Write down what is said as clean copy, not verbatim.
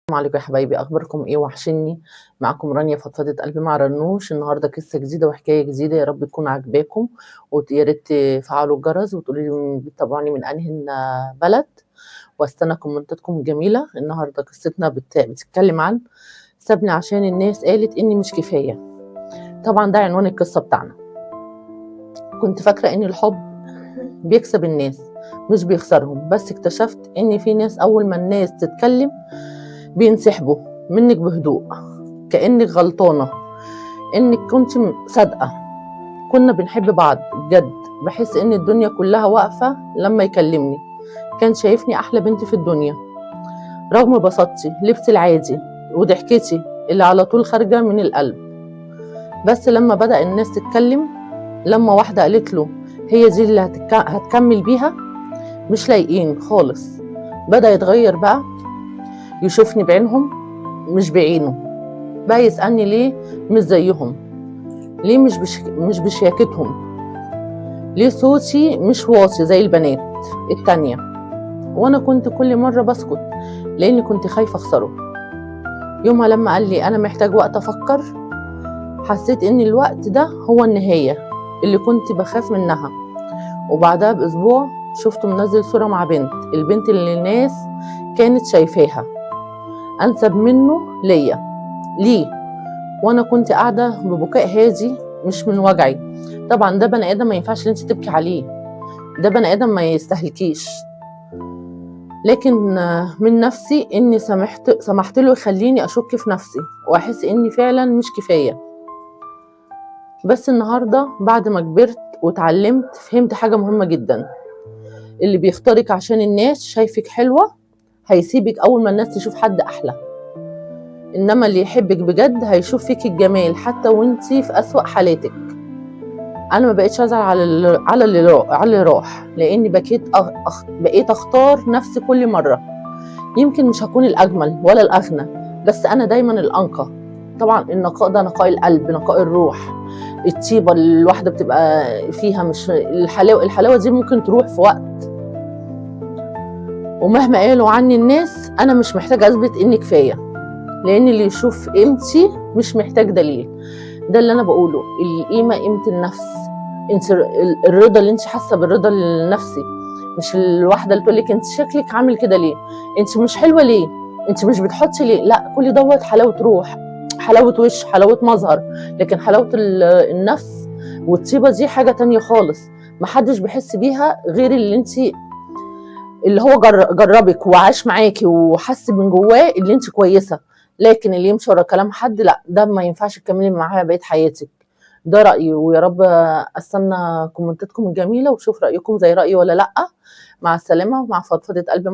السلام عليكم يا حبايبي، اخباركم ايه؟ وحشني. معاكم رانيا فضفضة قلبي مع رنوش. النهارده قصه جديده وحكايه جديده، يا رب تكون عاجباكم. ويا ريت تفعلوا الجرس وتقولوا لي بتتابعوني من انهي بلد، واستنى كومنتاتكم الجميله. النهارده قصتنا بتتكلم عن سابني عشان الناس قالت اني مش كفايه. طبعا ده عنوان القصه بتاعنا. كنت فاكره ان الحب بيكسب الناس مش بيخسرهم، بس اكتشفت ان في ناس اول ما الناس تتكلم بينسحبوا منك بهدوء، كأنك غلطانة انك كنت صادقة. كنا بنحب بعض بجد، بحس ان الدنيا كلها واقفة لما يكلمني. كان شايفني احلى بنت في الدنيا، رغم بساطتي، لبسي العادي، وضحكتي اللي على طول خارجة من القلب. بس لما بدأ الناس تتكلم، لما واحدة قالت له هي دي اللي هتكمل بيها، مش لايقين خالص. بدأ يتغير بقى، يشوفني بعينهم مش بعينه. بقى يسألني ليه مش زيهم، ليه مش بشياكتهم، ليه صوتي مش واطي زي البنات التانية. وانا كنت كل مرة بسكت لاني كنت خايفة اخسره. يومها لما قال لي انا محتاج وقت افكر، حسيت ان الوقت ده هو النهاية اللي كنت بخاف منها. وبعدها باسبوع شفته منزل صورة مع البنت اللي الناس كانت شايفاها انسب منه ليه. وانا كنت قاعده ببكاء هادي مش من وجعي. طبعا ده بني ادم ما ينفعش انت تبكي عليه، ده بني ادم ما يستهلكيش. لكن من نفسي اني سمحت له يخليني اشك في نفسي واحس اني فعلا مش كفايه. بس النهارده بعد ما كبرت واتعلمت، فهمت حاجه مهمه جدا. اللي بيختارك عشان الناس شايفك حلوه هيسيبك اول ما الناس تشوف حد احلى. انما اللي يحبك بجد هيشوف فيك الجمال حتى وانتي في اسوأ حالاتك. انا ما بقيتش ازعل على اللي راح، لاني بقيت اختار نفسي كل مره. يمكن مش هكون الاجمل ولا الاغنى، بس انا دايما الانقى. طبعا النقاء ده نقاء القلب، نقاء الروح. الطيبه اللي الواحده بتبقى فيها، مش الحلاوه دي ممكن تروح في وقت. ومهما قالوا عني الناس، انا مش محتاجه اثبت اني كفايه، لان اللي يشوف قيمتي مش محتاج دليل. ده اللي انا بقوله، القيمه قيمه النفس. انت الرضا اللي انت حاسه بالرضا النفسي، مش الواحده اللي تقول لك انت شكلك عامل كده ليه، انت مش حلوه ليه، انت مش بتحطي ليه. لا، كل دوت حلاوه روح، حلاوه وش، حلاوه مظهر. لكن حلاوه النفس والطيبه دي حاجه تانية خالص. محدش بيحس بيها غير اللي هو جربك وعاش معاكي وحس من جواه اللي انت كويسه. لكن اللي يمشي ورا كلام حد، لا، ده ما ينفعش تكملي معاه بقيه حياتك. ده رأيي، ويا رب استنى كومنتاتكم الجميله وشوف رأيكم زي رأيي ولا لا. مع السلامه، مع فضفضة قلبي.